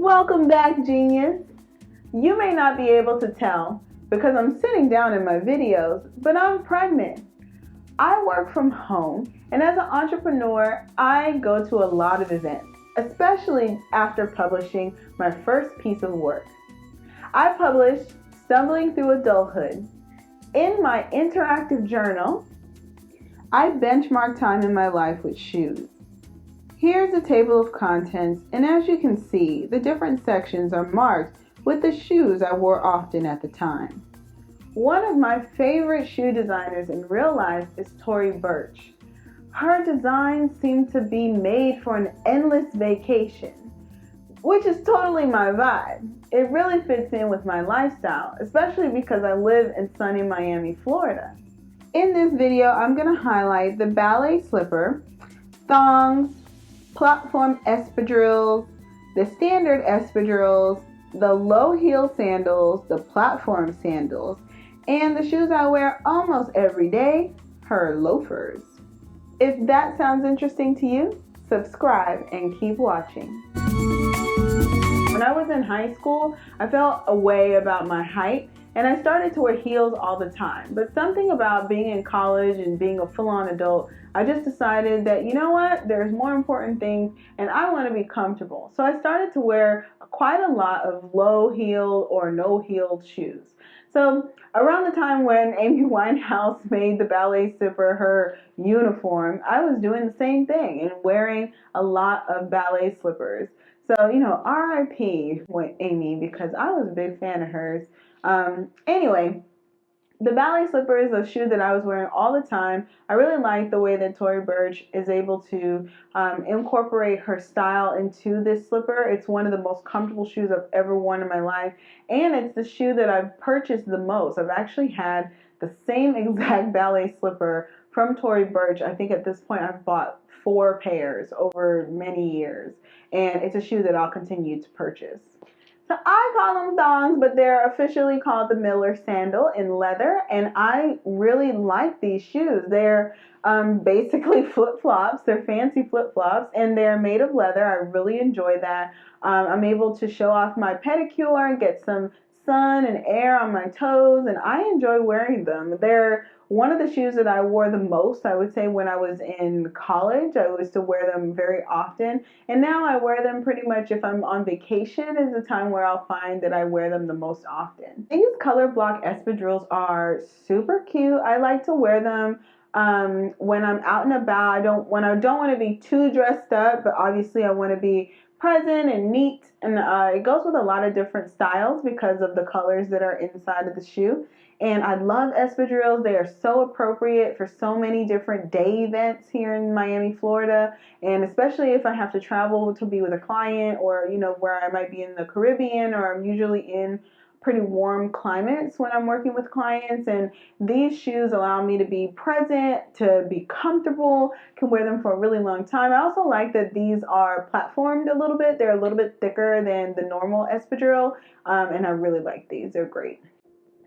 Welcome back, genius. You may not be able to tell because I'm sitting down in my videos, but I'm pregnant. I work from home, and as an entrepreneur, I go to a lot of events, especially after publishing my first piece of work. I published Stumbling Through Adulthood. In my interactive journal, I benchmark time in my life with shoes. Here's a table of contents, and as you can see, the different sections are marked with the shoes I wore often at the time. One of my favorite shoe designers in real life is Tory Burch. Her designs seem to be made for an endless vacation, which is totally my vibe. It really fits in with my lifestyle, especially because I live in sunny Miami, Florida. In this video, I'm going to highlight the Ballet Slipper, thongs, platform espadrilles, the standard espadrilles, the low heel sandals, the platform sandals, and the shoes I wear almost every day, her loafers. If that sounds interesting to you, subscribe and keep watching. When I was in high school, I felt a way about my height, and I started to wear heels all the time. But something about being in college and being a full-on adult, I just decided that, you know what, there's more important things, and I want to be comfortable. So I started to wear quite a lot of low heel or no heeled shoes. So around the time when Amy Winehouse made the Ballet Slipper her uniform, I was doing the same thing and wearing a lot of ballet slippers. So, RIP Amy, because I was a big fan of hers. Anyway, the Ballet Slipper is a shoe that I was wearing all the time. I really like the way that Tory Burch is able to incorporate her style into this slipper. It's one of the most comfortable shoes I've ever worn in my life, and it's the shoe that I've purchased the most. I've actually had the same exact ballet slipper from Tory Burch. I think at this point I've bought 4 pairs over many years, and it's a shoe that I'll continue to purchase. So I call them thongs, but they're officially called the Miller sandal in leather, and I really like these shoes. They're basically flip-flops. They're fancy flip-flops, and they're made of leather. I really enjoy that. I'm able to show off my pedicure and get some sun and air on my toes, and I enjoy wearing them. They're one of the shoes that I wore the most, I would say, when I was in college. I used to wear them very often, and now I wear them pretty much if I'm on vacation is the time where I'll find that I wear them the most often. These color block espadrilles are super cute. I like to wear them when I'm out and about. When I don't want to be too dressed up, but obviously I want to be present and neat, and it goes with a lot of different styles because of the colors that are inside of the shoe. And I love espadrilles. They are so appropriate for so many different day events here in Miami, Florida, and especially if I have to travel to be with a client, or where I might be in the Caribbean, or I'm usually in pretty warm climates when I'm working with clients. And these shoes allow me to be present, to be comfortable, can wear them for a really long time. I also like that these are platformed a little bit. They're a little bit thicker than the normal espadrille, and I really like these. They're great.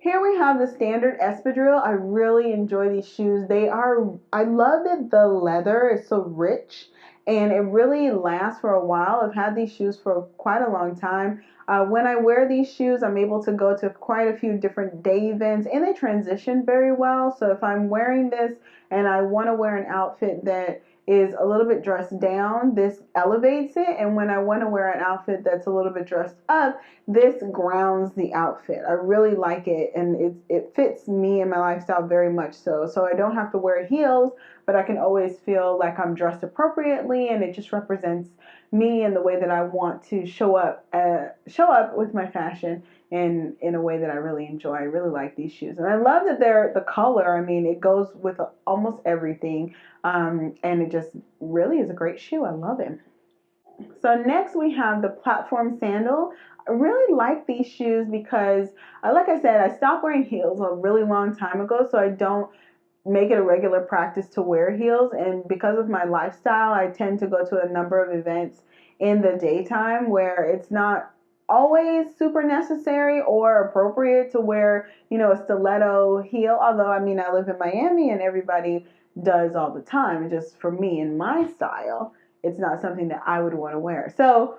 Here we have the standard espadrille. I really enjoy these shoes. I love that the leather is so rich and it really lasts for a while. I've had these shoes for quite a long time. When I wear these shoes, I'm able to go to quite a few different day events, and they transition very well. So if I'm wearing this and I want to wear an outfit that is a little bit dressed down, this elevates it. And when I want to wear an outfit that's a little bit dressed up, this grounds the outfit. I really like it, and it fits me and my lifestyle very much so. So I don't have to wear heels, but I can always feel like I'm dressed appropriately, and it just represents me and the way that I want to show up with my fashion in a way that I really enjoy. I really like these shoes, and I love that they're the color. I mean, it goes with almost everything, and it just really is a great shoe. I love it. So next we have the platform sandal. I really like these shoes because, like I said, I stopped wearing heels a really long time ago, so I don't make it a regular practice to wear heels. And because of my lifestyle, I tend to go to a number of events in the daytime where it's not always super necessary or appropriate to wear, a stiletto heel. Although, I live in Miami and everybody does all the time. Just for me and my style, it's not something that I would want to wear. So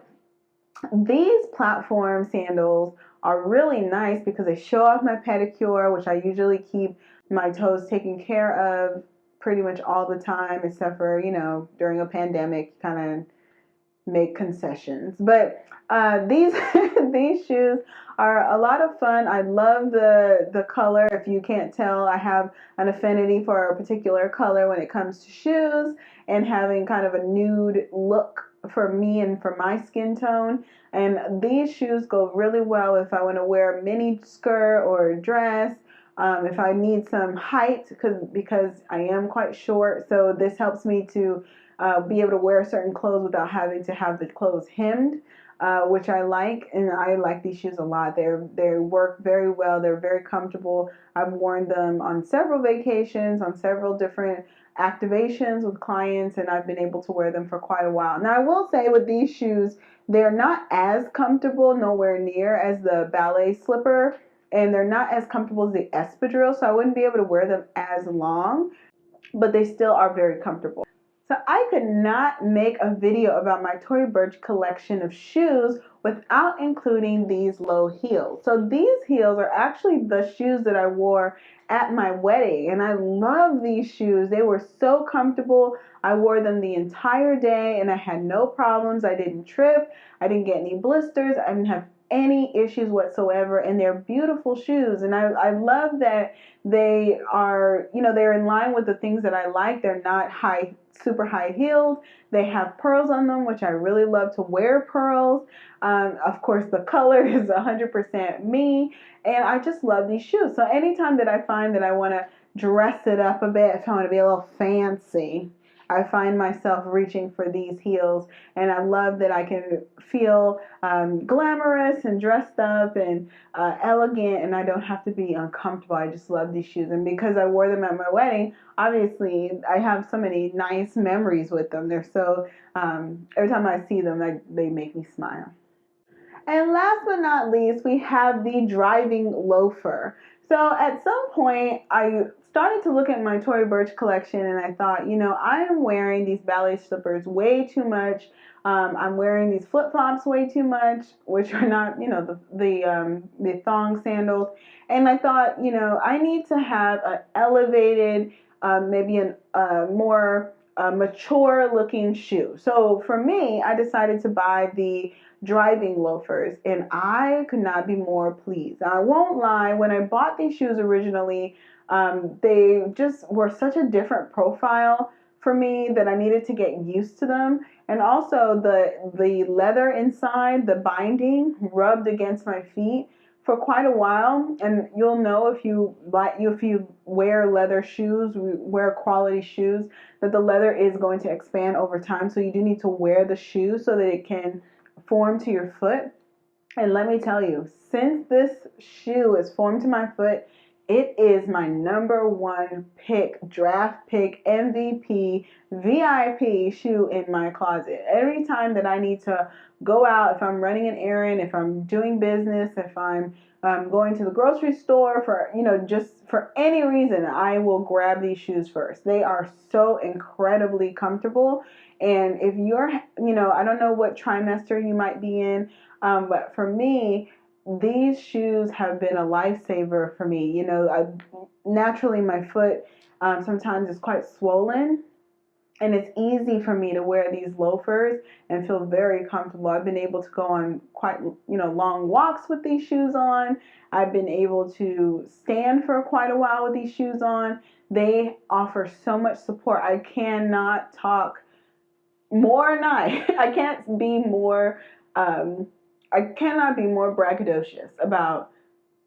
These platform sandals are really nice because they show off my pedicure, which I usually keep my toes taken care of pretty much all the time, except for, during a pandemic, kind of make concessions. But these these shoes are a lot of fun. I love the color. If you can't tell, I have an affinity for a particular color when it comes to shoes, and having kind of a nude look for me and for my skin tone. And these shoes go really well if I want to wear a mini skirt or a dress. If I need some height, because I am quite short, so this helps me to be able to wear certain clothes without having to have the clothes hemmed, which I like, and I like these shoes a lot. They work very well. They're very comfortable. I've worn them on several vacations, on several different activations with clients, and I've been able to wear them for quite a while. Now, I will say with these shoes, they're not as comfortable, nowhere near, as the Ballet Slipper, and they're not as comfortable as the Espadrille, so I wouldn't be able to wear them as long, but they still are very comfortable. So I could not make a video about my Tory Burch collection of shoes without including these low heels. So these heels are actually the shoes that I wore at my wedding, and I love these shoes. They were so comfortable. I wore them the entire day and I had no problems. I didn't trip. I didn't get any blisters. I didn't have any issues whatsoever, and they're beautiful shoes. And I love that they are, they're in line with the things that I like. They're not super high heeled. They have pearls on them, which I really love to wear pearls. Of course, the color is 100% me, and I just love these shoes. So anytime that I find that I want to dress it up a bit, if I want to be a little fancy, I find myself reaching for these heels, and I love that I can feel glamorous and dressed up and elegant, and I don't have to be uncomfortable. I just love these shoes, and because I wore them at my wedding, obviously I have so many nice memories with them. They're so, every time I see them, they make me smile. And last but not least, we have the driving loafer. So at some point, I started to look at my Tory Burch collection, and I thought, I am wearing these ballet slippers way too much. I'm wearing these flip-flops way too much, which are not, the thong sandals. And I thought, I need to have an elevated, maybe a more mature looking shoe. So for me, I decided to buy the driving loafers, and I could not be more pleased. I won't lie, when I bought these shoes originally, they just were such a different profile for me that I needed to get used to them. And also the leather inside, the binding rubbed against my feet for quite a while. And you'll know if you wear leather shoes, wear quality shoes, that the leather is going to expand over time. So you do need to wear the shoe so that it can form to your foot. And let me tell you, since this shoe is formed to my foot, it is my number one pick, draft pick, MVP, VIP shoe in my closet. Every time that I need to go out, if I'm running an errand, if I'm doing business, if I'm going to the grocery store for, just for any reason, I will grab these shoes first. They are so incredibly comfortable. And if you're, I don't know what trimester you might be in, but for me, these shoes have been a lifesaver for me. Naturally my foot sometimes is quite swollen, and it's easy for me to wear these loafers and feel very comfortable. I've been able to go on quite, long walks with these shoes on. I've been able to stand for quite a while with these shoes on. They offer so much support. I cannot talk more nice. I can't be more I cannot be more braggadocious about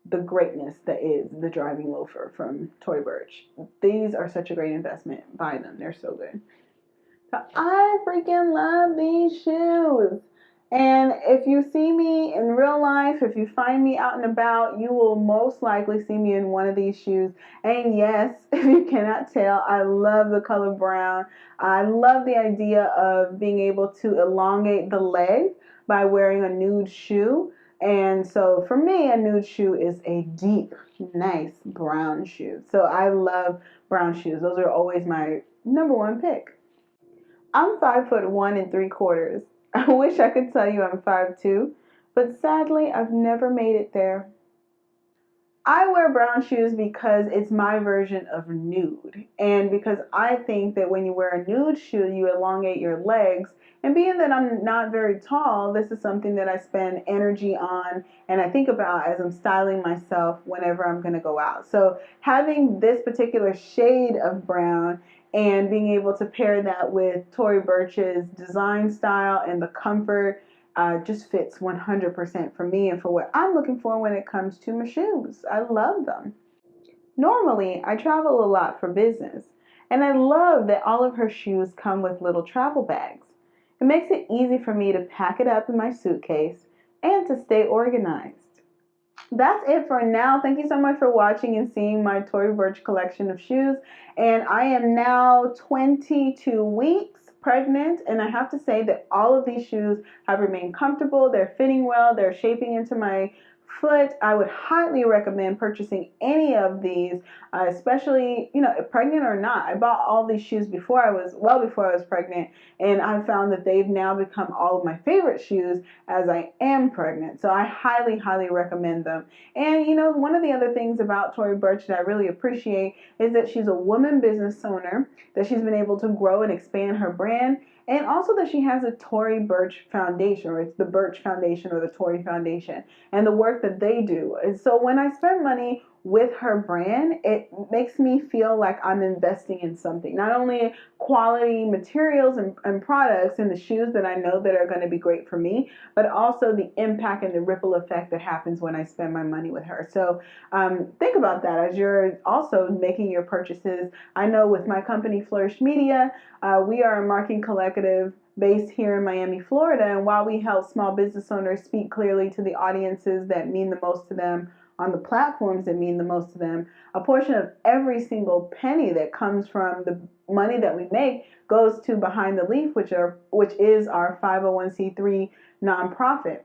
the greatness that is the driving loafer from Tory Burch. These are such a great investment. Buy them. They're so good. So I freaking love these shoes. And if you see me in real life, if you find me out and about, you will most likely see me in one of these shoes. And yes, if you cannot tell, I love the color brown. I love the idea of being able to elongate the leg by wearing a nude shoe. And so for me, a nude shoe is a deep, nice brown shoe. So I love brown shoes. Those are always my number one pick. I'm 5'1" and 3/4. I wish I could tell you I'm 5'2", but sadly I've never made it there. I wear brown shoes because it's my version of nude, and because I think that when you wear a nude shoe, you elongate your legs. And being that I'm not very tall, this is something that I spend energy on and I think about as I'm styling myself whenever I'm going to go out. So having this particular shade of brown and being able to pair that with Tory Burch's design style and the comfort just fits 100% for me and for what I'm looking for when it comes to my shoes. I love them. Normally, I travel a lot for business, and I love that all of her shoes come with little travel bags. It makes it easy for me to pack it up in my suitcase and to stay organized. That's it for now. Thank you so much for watching and seeing my Tory Burch collection of shoes. And I am now 22 weeks pregnant, and I have to say that all of these shoes have remained comfortable. They're fitting well. They're shaping into my foot. I would highly recommend purchasing any of these, especially, pregnant or not. I bought all these shoes before I was pregnant, and I found that they've now become all of my favorite shoes as I am pregnant. So I highly, highly recommend them. And one of the other things about Tory Burch that I really appreciate is that she's a woman business owner, that she's been able to grow and expand her brand, and also that she has a Tory Burch Foundation, or it's the Burch Foundation or the Tory Foundation, and the work that they do. And so when I spend money with her brand, it makes me feel like I'm investing in something. Not only quality materials and products and the shoes that I know that are going to be great for me, but also the impact and the ripple effect that happens when I spend my money with her. So think about that as you're also making your purchases. I know with my company, Flourish Media, we are a marketing collective based here in Miami, Florida. And while we help small business owners speak clearly to the audiences that mean the most to them on the platforms that mean the most to them, a portion of every single penny that comes from the money that we make goes to Behind the Leaf, which is our 501c3 nonprofit.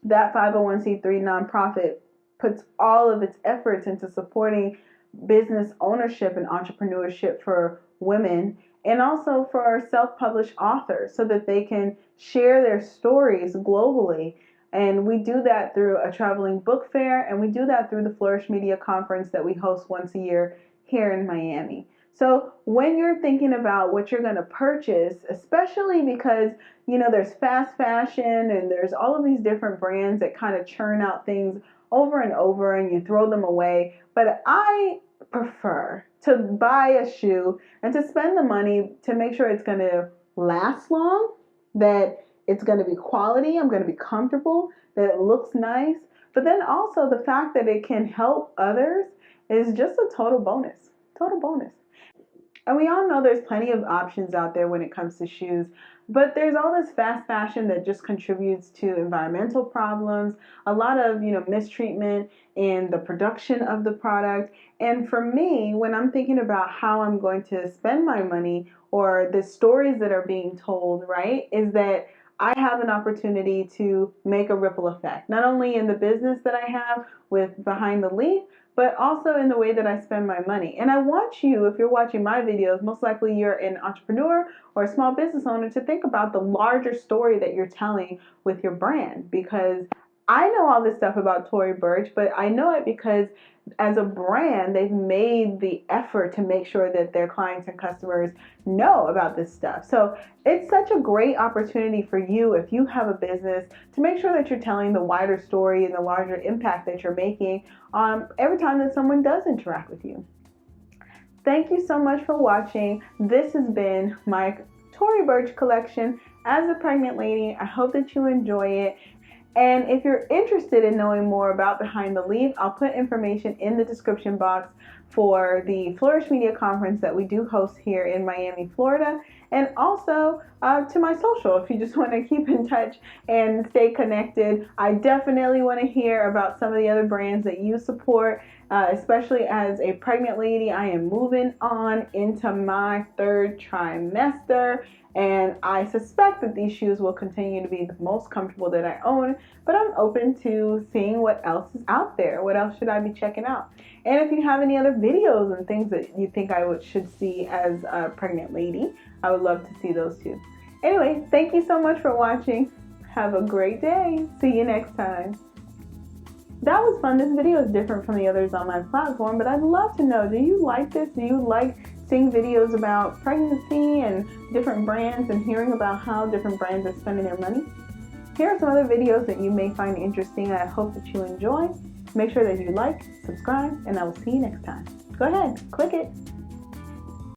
That 501c3 nonprofit puts all of its efforts into supporting business ownership and entrepreneurship for women, and also for self-published authors so that they can share their stories globally. And we do that through a traveling book fair, and we do that through the Flourish Media Conference that we host once a year here in Miami. So when you're thinking about what you're going to purchase, especially because, there's fast fashion and there's all of these different brands that kind of churn out things over and over and you throw them away. But I prefer to buy a shoe and to spend the money to make sure it's going to last long, that it's going to be quality, I'm going to be comfortable, that it looks nice, but then also the fact that it can help others is just a total bonus. And we all know there's plenty of options out there when it comes to shoes, but there's all this fast fashion that just contributes to environmental problems, a lot of, mistreatment in the production of the product. And for me, when I'm thinking about how I'm going to spend my money or the stories that are being told, right, is that I have an opportunity to make a ripple effect, not only in the business that I have with Behind the Leaf, but also in the way that I spend my money. And I want you, if you're watching my videos, most likely you're an entrepreneur or a small business owner, to think about the larger story that you're telling with your brand. Because I know all this stuff about Tory Burch, but I know it because as a brand, they've made the effort to make sure that their clients and customers know about this stuff. So it's such a great opportunity for you, if you have a business, to make sure that you're telling the wider story and the larger impact that you're making every time that someone does interact with you. Thank you so much for watching. This has been my Tory Burch collection as a pregnant lady. I hope that you enjoy it. And if you're interested in knowing more about Behind the Leaf, I'll put information in the description box for the Flourish Media Conference that we do host here in Miami, Florida, and also to my social if you just want to keep in touch and stay connected. I definitely want to hear about some of the other brands that you support, especially as a pregnant lady. I am moving on into my 3rd trimester, and I suspect that these shoes will continue to be the most comfortable that I own, but I'm open to seeing what else is out there. What else should I be checking out? And if you have any other videos and things that you think I should see as a pregnant lady, I would love to see those too. Anyway, thank you so much for watching. Have a great day. See you next time. That was fun. This video is different from the others on my platform, but I'd love to know, do you like this? Do you like seeing videos about pregnancy and different brands and hearing about how different brands are spending their money? Here are some other videos that you may find interesting, and I hope that you enjoy. Make sure that you like, subscribe, and I will see you next time. Go ahead, click it.